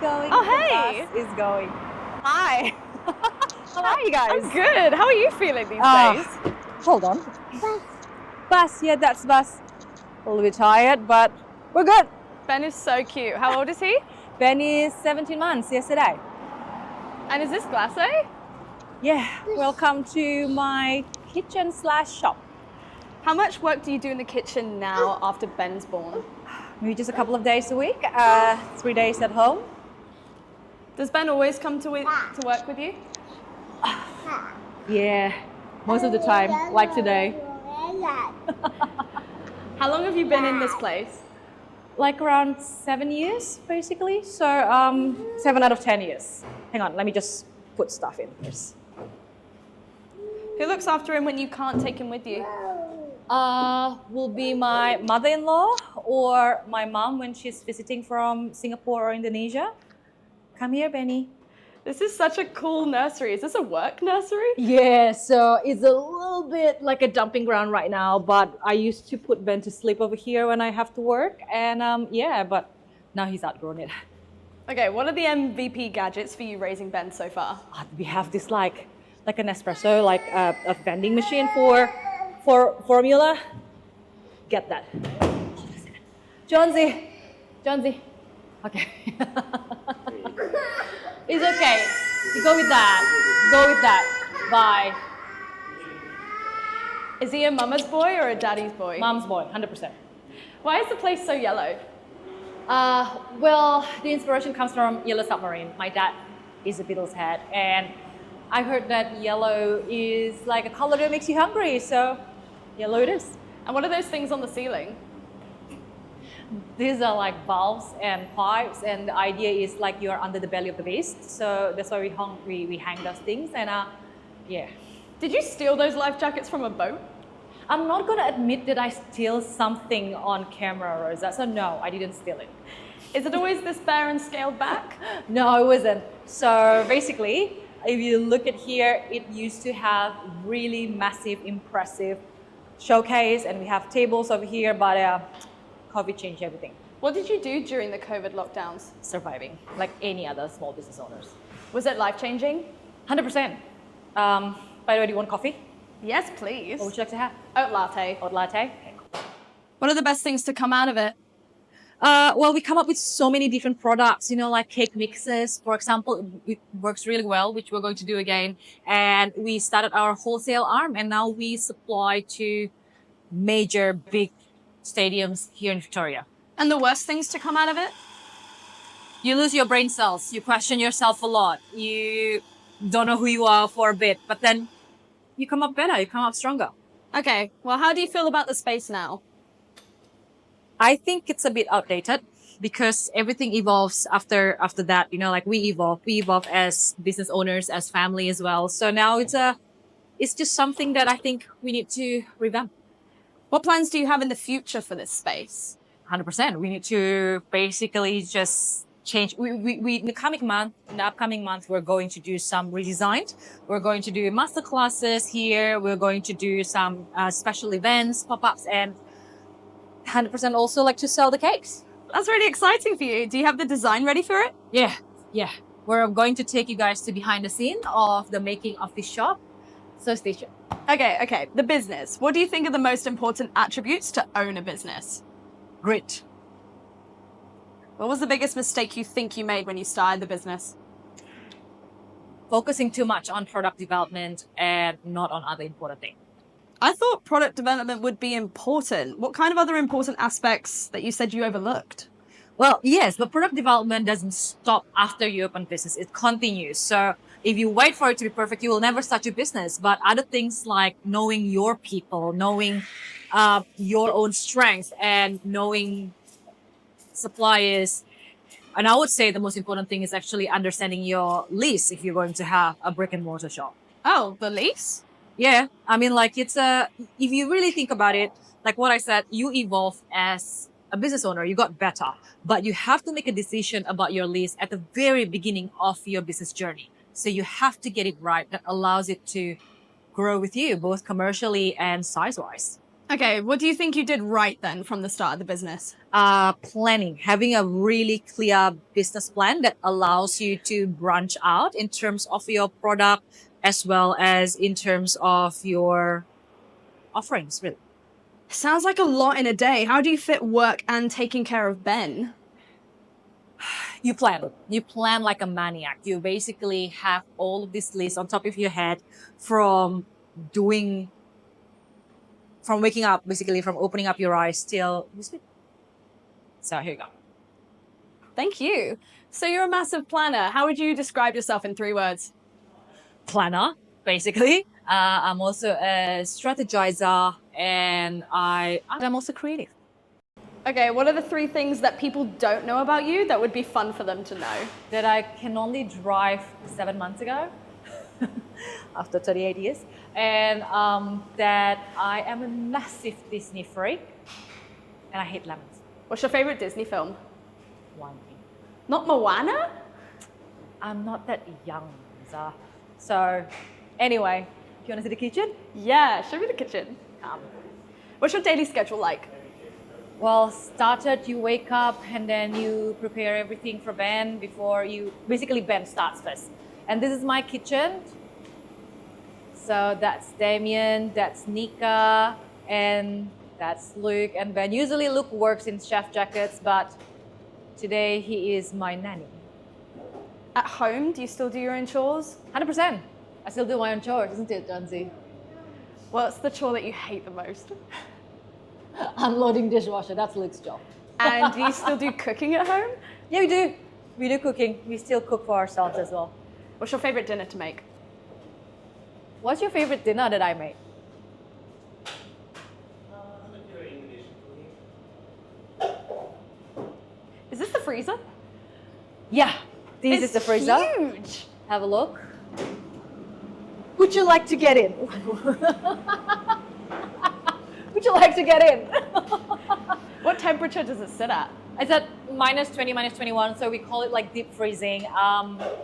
going. Oh, hey. The bus is going. Hi. How are you guys? I'm good. How are you feeling these days? Hold on. Bus. Yeah, that's bus. A little bit tired, but we're good. Ben is so cute. How old is he? Ben is 17 months yesterday. And is this glacé? Yeah, welcome to my kitchen/shop. How much work do you do in the kitchen now after Ben's born? Maybe just a couple of days a week, 3 days at home. Does Ben always come to work with you? Yeah, most of the time, like today. How long have you been in this place? Like around 7 years, basically. So 7 out of 10 years. Hang on, let me just put stuff in first. Who looks after him when you can't take him with you? Will be my mother-in-law or my mom when she's visiting from Singapore or Indonesia. Come here, Benny. This is such a cool nursery. Is this a work nursery? Yeah, so it's a little bit like a dumping ground right now, but I used to put Ben to sleep over here when I have to work, and yeah, but now he's outgrown it. Okay, what are the MVP gadgets for you raising Ben so far? We have this like an espresso, like a vending machine for formula. Get that. Jonesy. Okay. It's okay. You go with that. Bye. Is he a mama's boy or a daddy's boy? Mom's boy, 100%. Why is the place so yellow? Well, the inspiration comes from Yellow Submarine. My dad is a Beatles head, and I heard that yellow is like a color that makes you hungry, so yellow it is. And what are those things on the ceiling? These are like valves and pipes, and the idea is like you're under the belly of the beast, so that's why we hang those things, and yeah. Did you steal those life jackets from a boat? I'm not gonna admit that I steal something on camera, Rosa, so no, I didn't steal it. Is it always this bare and scaled back? No, it wasn't. So basically, if you look at here, it used to have really massive, impressive showcase, and we have tables over here, but COVID changed everything. What did you do during the COVID lockdowns? Surviving, like any other small business owners. Was it life-changing? 100%. By the way, do you want coffee? Yes, please. What would you like to have? Oat latte. Oat latte? What are the best things to come out of it? Well, we come up with so many different products, like cake mixes, for example, it works really well, which we're going to do again. And we started our wholesale arm, and now we supply to major big stadiums here in Victoria. And the worst things to come out of it? You lose your brain cells. You question yourself a lot. You don't know who you are for a bit, but then you come up better. You come up stronger. Okay, well, how do you feel about the space now? I think it's a bit outdated because everything evolves after that. Like we evolve as business owners, as family as well. So now it's just something that I think we need to revamp. What plans do you have in the future for this space? 100%. We need to basically just change. We in the upcoming month, we're going to do some redesign. We're going to do master classes here. We're going to do some special events, pop-ups, and 100% also like to sell the cakes. That's really exciting for you. Do you have the design ready for it? Yeah. We're going to take you guys to behind the scene of the making of this shop. So stay tuned. Okay. The business. What do you think are the most important attributes to own a business? Grit. What was the biggest mistake you think you made when you started the business? Focusing too much on product development and not on other important things. I thought product development would be important. What kind of other important aspects that you said you overlooked? Well, yes, but product development doesn't stop after you open business. It continues. So if you wait for it to be perfect, you will never start your business. But other things like knowing your people, knowing your own strengths, and knowing suppliers. And I would say the most important thing is actually understanding your lease if you're going to have a brick and mortar shop. Oh, the lease? Yeah, I mean, like if you really think about it, like what I said, you evolve as a business owner, you got better, but you have to make a decision about your lease at the very beginning of your business journey. So you have to get it right. That allows it to grow with you, both commercially and size-wise. Okay, what do you think you did right then from the start of the business? Planning, having a really clear business plan that allows you to branch out in terms of your product as well as in terms of your offerings, really. Sounds like a lot in a day. How do you fit work and taking care of Ben? You plan like a maniac. You basically have all of this list on top of your head from doing, from waking up, basically from opening up your eyes till you sleep. So here you go. Thank you. So you're a massive planner. How would you describe yourself in 3 words? Planner, basically. I'm also a strategizer, and I'm also creative. Okay, what are the 3 things that people don't know about you that would be fun for them to know? That I can only drive 7 months ago, after 38 years, and that I am a massive Disney freak, and I hate lemons. What's your favorite Disney film? One thing. Not Moana? I'm not that young, Zah. So, anyway, do you want to see the kitchen? Yeah, show me the kitchen. Come. What's your daily schedule like? Well, started, you wake up and then you prepare everything for Ben before you, basically Ben starts first. And this is my kitchen. So that's Damien, that's Nika, and that's Luke and Ben. Usually Luke works in chef jackets, but today he is my nanny. At home, do you still do your own chores? 100%. I still do my own chores, isn't it, Jonesy? What's the chore that you hate the most? Unloading dishwasher, that's Luke's job. And do you still do cooking at home? Yeah, we do. We do cooking. We still cook for ourselves as well. What's your favorite dinner to make? What's your favorite dinner that I made? Is this the freezer? Yeah, this is the freezer. Huge. Have a look. Would you like to get in? Would you like to get in? What temperature does it sit at? It's at -20, -21, so we call it like deep freezing.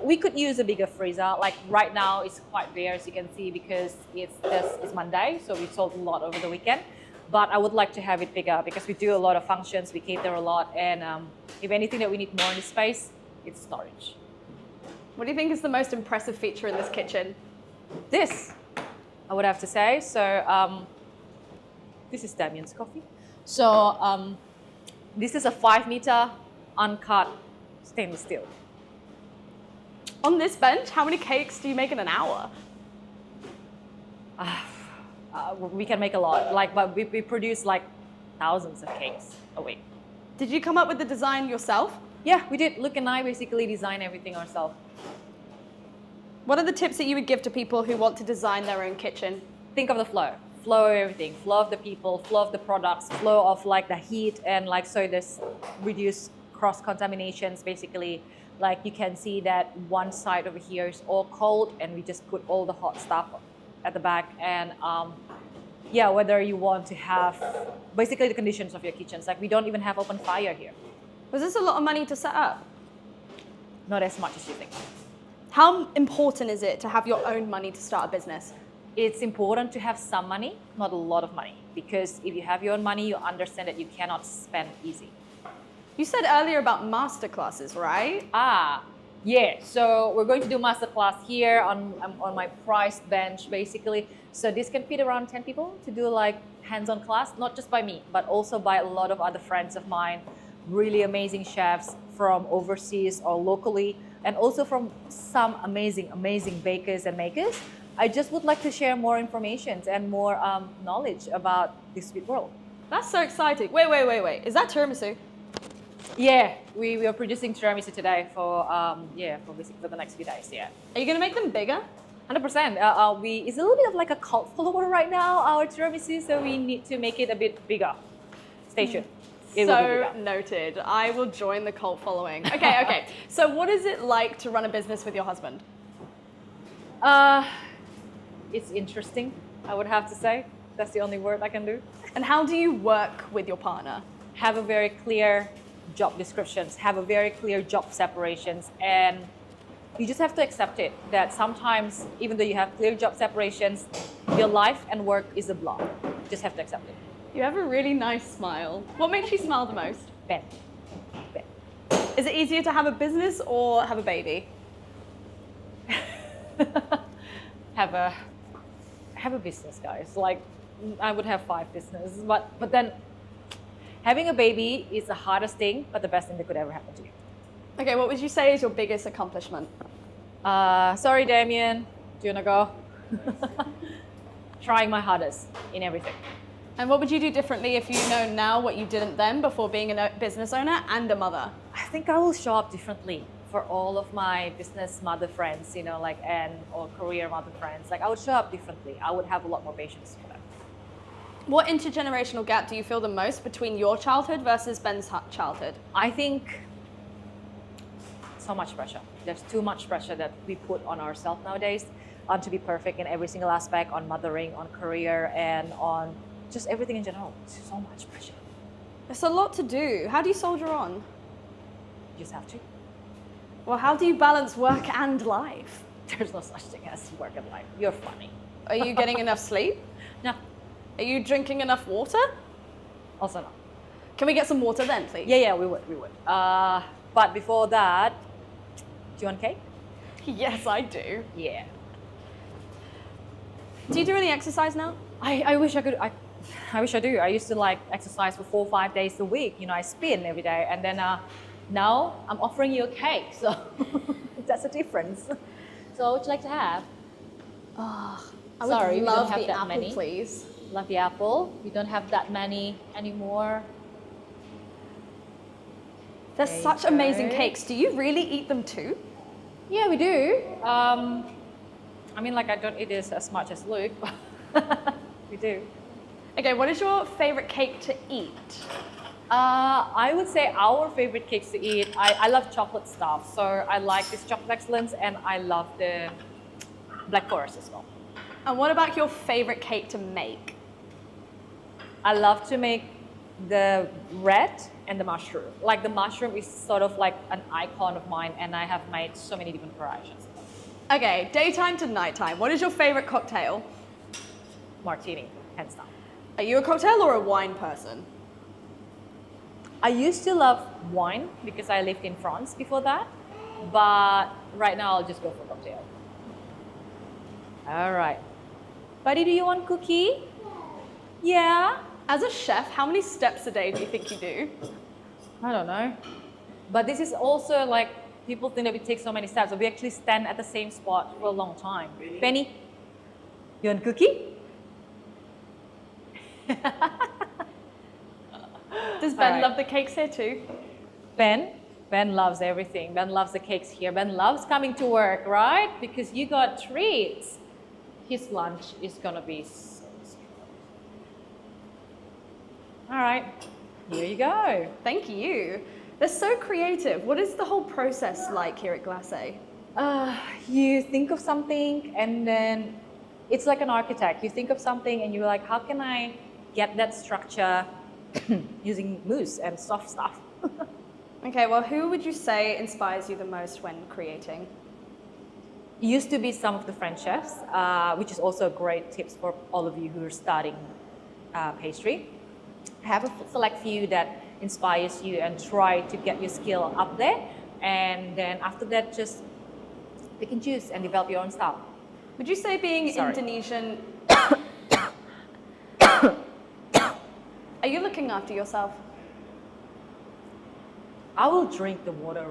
We could use a bigger freezer. Like right now, it's quite bare, as you can see, because it's Monday, so we sold a lot over the weekend. But I would like to have it bigger because we do a lot of functions, we cater a lot, and if anything that we need more in the space, it's storage. What do you think is the most impressive feature in this kitchen? This, I would have to say. So this is Damien's coffee. So this is a 5-meter uncut stainless steel. On this bench, how many cakes do you make in an hour? We can make a lot, like, but we produce like thousands of cakes a week. Did you come up with the design yourself? Yeah, we did. Luke and I basically design everything ourselves. What are the tips that you would give to people who want to design their own kitchen? Think of the flow. Flow of everything. Flow of the people, flow of the products, flow of like the heat, and like so there's reduced cross-contaminations basically. Like you can see that one side over here is all cold and we just put all the hot stuff at the back. And yeah, whether you want to have basically the conditions of your kitchens, like we don't even have open fire here. Was this a lot of money to set up? Not as much as you think. How important is it to have your own money to start a business? It's important to have some money, not a lot of money, because if you have your own money, you understand that you cannot spend easy. You said earlier about masterclasses, right? Yeah, so we're going to do masterclass here on my price bench, basically. So this can fit around 10 people to do like hands-on class, not just by me, but also by a lot of other friends of mine, really amazing chefs from overseas or locally, and also from some amazing bakers and makers. I just would like to share more information and more knowledge about this sweet world. That's so exciting. Wait. Is that tiramisu? Yeah, we are producing tiramisu today for basically for the next few days. Yeah. Are you gonna make them bigger? 100%. It's a little bit of like a cult follower right now, our tiramisu, so we need to make it a bit bigger. Stay tuned. So noted. I will join the cult following. Okay. So what is it like to run a business with your husband? It's interesting, I would have to say. That's the only word I can do. And how do you work with your partner? Have a very clear job descriptions, have a very clear job separations, and you just have to accept it that sometimes, even though you have clear job separations, your life and work is a blur. You just have to accept it. You have a really nice smile. What makes you smile the most? Ben. Ben. Is it easier to have a business or have a baby? have a business, guys. Like, I would have 5 businesses, but then having a baby is the hardest thing, but the best thing that could ever happen to you. Okay, what would you say is your biggest accomplishment? Sorry, Damien. Do you wanna go? Trying my hardest in everything. And what would you do differently if you know now what you didn't then before being a business owner and a mother? I think I will show up differently for all of my business mother friends, you know, like, or career mother friends. Like, I would show up differently. I would have a lot more patience for them. What intergenerational gap do you feel the most between your childhood versus Ben's childhood? I think so much pressure. There's too much pressure that we put on ourselves nowadays to be perfect in every single aspect, on mothering, on career, and on just everything in general. So much pressure. It's a lot to do. How do you soldier on? You just have to. Well, how do you balance work and life? There's no such thing as work and life. You're funny. Are you getting enough sleep? No. Are you drinking enough water? Also no. Can we get some water then, please? Yeah, we would. But before that, do you want cake? Yes, I do. Yeah. Do you do any exercise now? I wish I could. I wish I do. I used to like exercise for 4 or 5 days a week. You know, I spin every day, and then now I'm offering you a cake. So that's a difference. So what would you like to have? I Sorry, would we don't love have the that apple, many. please. Love the apple. We don't have that many anymore. There's There you such go. amazing cakes. Do you really eat them too? Yeah, we do. I mean, like, I don't eat this as much as Luke, but we do. Okay, what is your favorite cake to eat? I would say our favorite cakes to eat, I love chocolate stuff. So I like this chocolate excellence, and I love the black forest as well. And what about your favorite cake to make? I love to make the red and the mushroom. Like, the mushroom is sort of like an icon of mine, and I have made so many different variations. Okay, daytime to nighttime. What is your favorite cocktail? Martini, hands down. Are you a cocktail or a wine person? I used to love wine because I lived in France before that, but right now I'll just go for cocktail. All right. Buddy, do you want cookie? Yeah? As a chef, how many steps a day do you think you do? I don't know. But this is also like, people think that we take so many steps, but we actually stand at the same spot for a long time. Penny, you want cookie? Does Ben Alright. love the cakes here too? Ben loves everything. Ben loves the cakes here. Ben loves coming to work, right? Because you got treats. His lunch is gonna be so strong. All right, here you go. Thank you. They're so creative. What is the whole process like here at Glacé? You think of something, and then it's like an architect. You think of something and you're like, how can I get that structure using mousse and soft stuff? Okay, well, who would you say inspires you the most when creating? It used to be some of the French chefs, which is also great tips for all of you who are starting pastry. Have a select few that inspires you and try to get your skill up there. And then after that, just pick and choose and develop your own style. Would you say being Sorry. Indonesian... Are you looking after yourself? I will drink the water,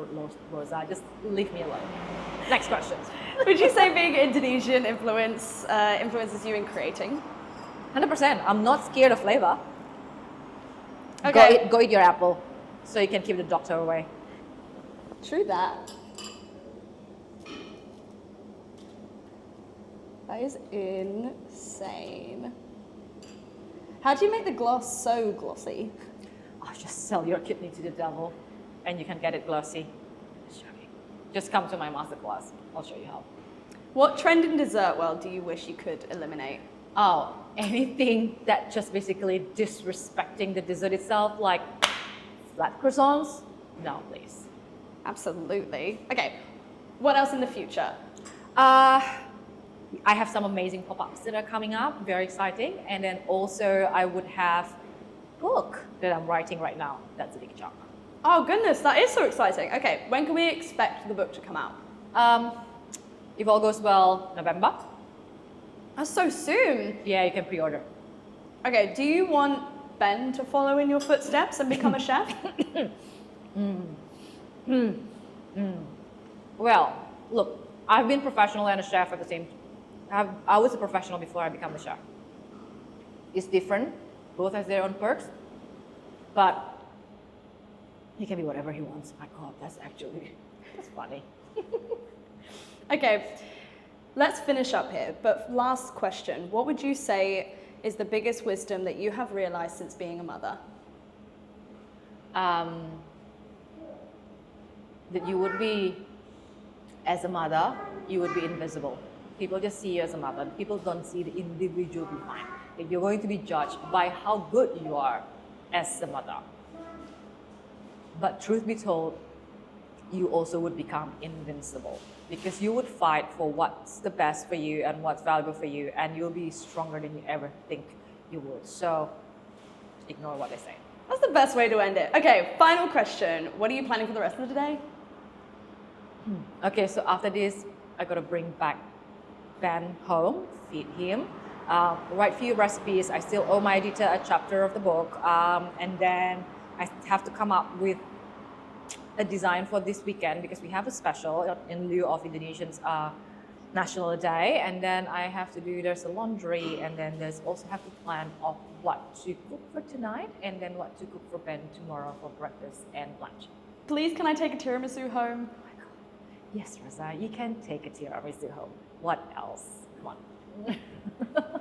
Rosa. Just leave me alone. Next question. Would you say being Indonesian influences you in creating? 100%. I'm not scared of flavor. Okay. Go eat your apple so you can keep the doctor away. True that. That is insane. How do you make the gloss so glossy? Oh, just sell your kidney to the devil and you can get it glossy. Just come to my masterclass. I'll show you how. What trend in dessert world do you wish you could eliminate? Oh, anything that just basically disrespecting the dessert itself, like flat croissants? No, please. Absolutely. Okay, what else in the future? I have some amazing pop-ups that are coming up, very exciting. And then also I would have book that I'm writing right now. That's a big chunk. Oh goodness, that is so exciting. Okay, when can we expect the book to come out? If all goes well, November. That's so soon. Yeah, you can pre-order. Okay, do you want Ben to follow in your footsteps and become a chef? Well, look, I've been professional and a chef at the same time. I was a professional before I became a chef. It's different. Both has their own perks. But he can be whatever he wants. My God, that's funny. Okay, let's finish up here. But last question, what would you say is the biggest wisdom that you have realized since being a mother? That you would be, as a mother, you would be invisible. People just see you as a mother. People don't see the individual behind. That you're going to be judged by how good you are as a mother. But truth be told, you also would become invincible because you would fight for what's the best for you and what's valuable for you, and you'll be stronger than you ever think you would. So ignore what they say. That's the best way to end it. Okay, final question. What are you planning for the rest of the day? Okay, so after this, I gotta bring back Ben home, feed him, write few recipes. I still owe my editor a chapter of the book, and then I have to come up with a design for this weekend because we have a special in lieu of Indonesians' National Day, and then I have to do there's a laundry, and then there's also have to plan of what to cook for tonight, and then what to cook for Ben tomorrow for breakfast and lunch. Please, can I take a tiramisu home? Yes, Raza, you can take a tiramisu home. What else? Come on.